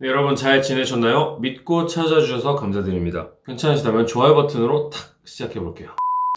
네, 여러분 잘 지내셨나요? 믿고 찾아주셔서 감사드립니다. 괜찮으시다면 좋아요 버튼으로 탁 시작해볼게요.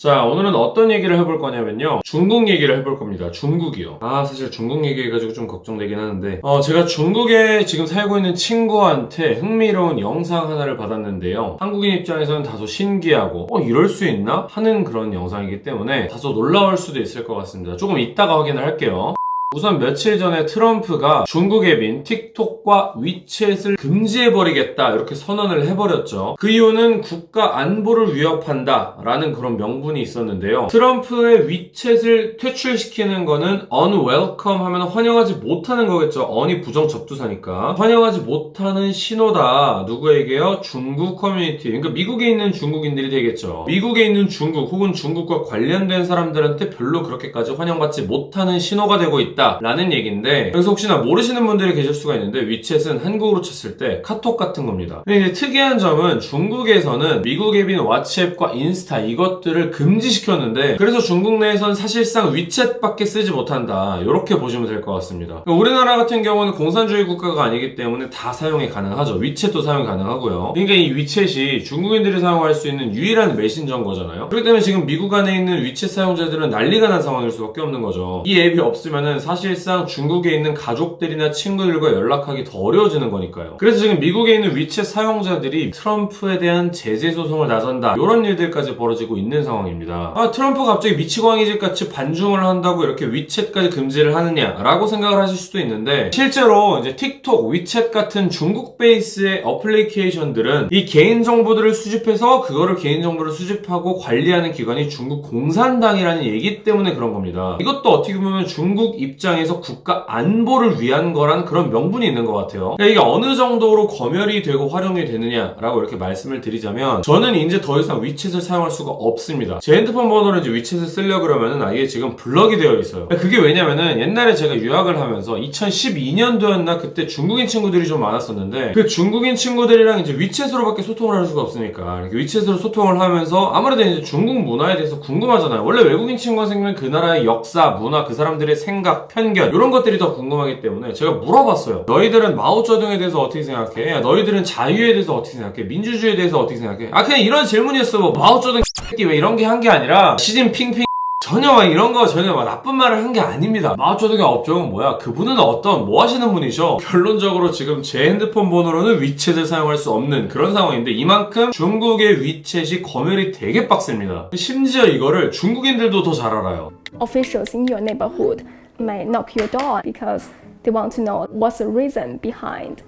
자, 오늘은 어떤 얘기를 해볼 거냐면요. 중국 얘기를 해볼 겁니다. 중국이요. 사실 중국 얘기해가지고 좀 걱정되긴 하는데 제가 중국에 지금 살고 있는 친구한테 흥미로운 영상 하나를 받았는데요. 한국인 입장에서는 다소 신기하고 이럴 수 있나? 하는 그런 영상이기 때문에 다소 놀라울 수도 있을 것 같습니다. 조금 이따가 확인을 할게요. 우선 며칠 전에 트럼프가 중국 앱인 틱톡과 위챗을 금지해버리겠다 이렇게 선언을 해버렸죠. 그 이유는 국가 안보를 위협한다 라는 그런 명분이 있었는데요. 트럼프의 위챗을 퇴출시키는 거는 unwelcome 하면 환영하지 못하는 거겠죠. un이 부정 접두사니까 환영하지 못하는 신호다. 누구에게요? 중국 커뮤니티, 그러니까 미국에 있는 중국인들이 되겠죠. 미국에 있는 중국 혹은 중국과 관련된 사람들한테 별로 그렇게까지 환영받지 못하는 신호가 되고 있다 라는 얘기인데, 그래서 혹시나 모르시는 분들이 계실 수가 있는데 위챗은 한국어로 쳤을 때 카톡 같은 겁니다. 근데 특이한 점은 중국에서는 미국 앱인 왓츠앱과 인스타 이것들을 금지시켰는데, 그래서 중국 내에서는 사실상 위챗밖에 쓰지 못한다 이렇게 보시면 될 것 같습니다. 우리나라 같은 경우는 공산주의 국가가 아니기 때문에 다 사용이 가능하죠. 위챗도 사용이 가능하고요. 그러니까 이 위챗이 중국인들이 사용할 수 있는 유일한 메신저인 거잖아요. 그렇기 때문에 지금 미국 안에 있는 위챗 사용자들은 난리가 난 상황일 수밖에 없는 거죠. 이 앱이 없으면은 사실상 중국에 있는 가족들이나 친구들과 연락하기 더 어려워지는 거니까요. 그래서 지금 미국에 있는 위챗 사용자들이 트럼프에 대한 제재 소송을 나선다 이런 일들까지 벌어지고 있는 상황입니다. 트럼프가 갑자기 미치광이집 같이 반중을 한다고 이렇게 위챗까지 금지를 하느냐라고 생각을 하실 수도 있는데, 실제로 이제 틱톡, 위챗 같은 중국 베이스의 어플리케이션들은 이 개인 정보들을 수집해서 그거를 개인 정보를 수집하고 관리하는 기관이 중국 공산당이라는 얘기 때문에 그런 겁니다. 이것도 어떻게 보면 중국 입장에서 국가 안보를 위한 거라는 그런 명분이 있는 것 같아요. 그러니까 이게 어느 정도로 검열이 되고 활용이 되느냐라고 이렇게 말씀을 드리자면, 저는 이제 더 이상 위챗을 사용할 수가 없습니다. 제 핸드폰 번호로 이제 위챗을 쓰려고 그러면은 아예 지금 블럭이 되어 있어요. 그게 왜냐면은 옛날에 제가 유학을 하면서 2012년도였나 그때 중국인 친구들이 좀 많았었는데, 그 중국인 친구들이랑 이제 위챗으로밖에 소통을 할 수가 없으니까 이렇게 위챗으로 소통을 하면서 아무래도 이제 중국 문화에 대해서 궁금하잖아요. 원래 외국인 친구가 생기면 그 나라의 역사, 문화, 그 사람들의 생각, 편견 이런 것들이 더 궁금하기 때문에 제가 물어봤어요. 너희들은 마오쩌둥에 대해서 어떻게 생각해? 너희들은 자유에 대해서 어떻게 생각해? 민주주의에 대해서 어떻게 생각해? 그냥 이런 질문이었어. 뭐 마오쩌둥 새끼 왜 이런 게 한 게 아니라 시진핑 전혀 이런 거 전혀 나쁜 말을 한 게 아닙니다. 마오쩌둥의 업적은 뭐야? 그분은 뭐 하시는 분이죠? 결론적으로 지금 제 핸드폰 번호로는 위챗을 사용할 수 없는 그런 상황인데, 이만큼 중국의 위챗이 검열이 되게 빡셉니다. 심지어 이거를 중국인들도 더 잘 알아요. Officials in your neighborhood may knock your door because they want to know what's the reason behind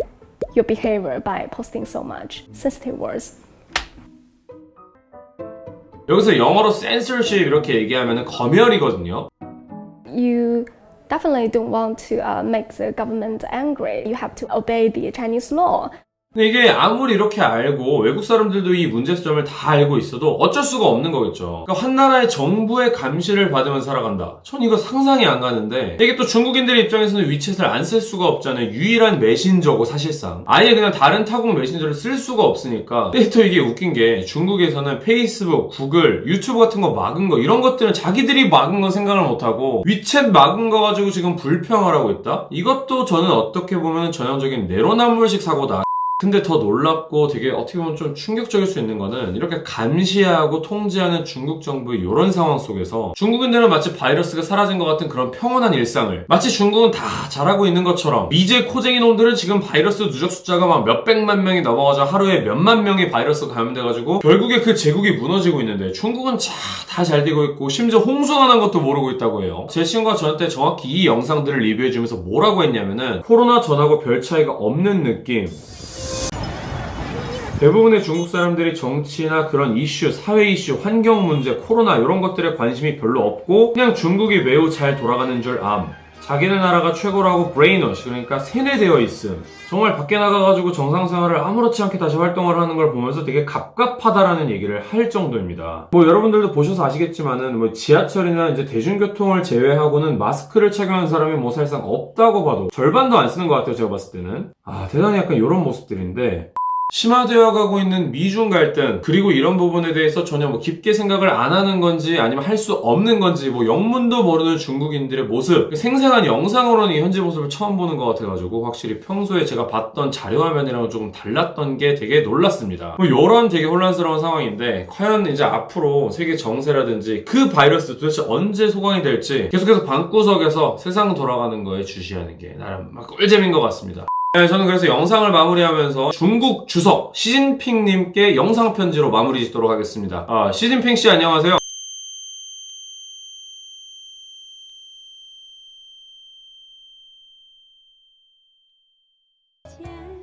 your behavior by posting so much sensitive words. 여기서 영어로 censorship 이렇게 얘기하면 검열이거든요. You definitely don't want to make the government angry. You have to obey the Chinese law. 근데 이게 아무리 이렇게 알고 외국 사람들도 이 문제점을 다 알고 있어도 어쩔 수가 없는 거겠죠. 그러니까 한 나라의 정부의 감시를 받으면서 살아간다. 전 이거 상상이 안 가는데, 이게 또 중국인들 입장에서는 위챗을 안 쓸 수가 없잖아요. 유일한 메신저고 사실상 아예 그냥 다른 타국 메신저를 쓸 수가 없으니까. 근데 또 이게 웃긴 게 중국에서는 페이스북, 구글, 유튜브 같은 거 막은 거, 이런 것들은 자기들이 막은 거 생각을 못하고 위챗 막은 거 가지고 지금 불평을 하고 있다? 이것도 저는 어떻게 보면 전형적인 내로남불식 사고다. 근데 더 놀랍고 되게 어떻게 보면 좀 충격적일 수 있는 거는, 이렇게 감시하고 통제하는 중국 정부의 이런 상황 속에서 중국인들은 마치 바이러스가 사라진 것 같은 그런 평온한 일상을, 마치 중국은 다 잘하고 있는 것처럼, 미제 코쟁이 놈들은 지금 바이러스 누적 숫자가 막 몇백만 명이 넘어가서 하루에 몇만 명이 바이러스 감염돼가지고 결국에 그 제국이 무너지고 있는데, 중국은 다 잘 되고 있고 심지어 홍수가 난 것도 모르고 있다고 해요. 제 친구가 저한테 정확히 이 영상들을 리뷰해주면서 뭐라고 했냐면은, 코로나 전하고 별 차이가 없는 느낌. 대부분의 중국 사람들이 정치나 그런 이슈, 사회 이슈, 환경 문제, 코로나 이런 것들에 관심이 별로 없고 그냥 중국이 매우 잘 돌아가는 줄 암. 자기네 나라가 최고라고 브레인워시, 그러니까 세뇌되어 있음. 정말 밖에 나가가지고 정상생활을 아무렇지 않게 다시 활동을 하는 걸 보면서 되게 갑갑하다라는 얘기를 할 정도입니다. 여러분들도 보셔서 아시겠지만은 지하철이나 이제 대중교통을 제외하고는 마스크를 착용하는 사람이 사실상 없다고 봐도 절반도 안 쓰는 것 같아요, 제가 봤을 때는. 대단히 약간 이런 모습들인데, 심화되어 가고 있는 미중 갈등, 그리고 이런 부분에 대해서 전혀 뭐 깊게 생각을 안 하는 건지 아니면 할 수 없는 건지 뭐 영문도 모르는 중국인들의 모습, 생생한 영상으로는 이 현지 모습을 처음 보는 것 같아가지고 확실히 평소에 제가 봤던 자료화면이랑은 조금 달랐던 게 되게 놀랐습니다. 뭐 이런 되게 혼란스러운 상황인데 과연 이제 앞으로 세계 정세라든지 그 바이러스 도대체 언제 소강이 될지 계속해서 방구석에서 세상 돌아가는 거에 주시하는 게 나름 막 꿀잼인 것 같습니다. 네, 저는 그래서 영상을 마무리하면서 중국 주석 시진핑님께 영상 편지로 마무리 짓도록 하겠습니다. 시진핑씨 안녕하세요. 前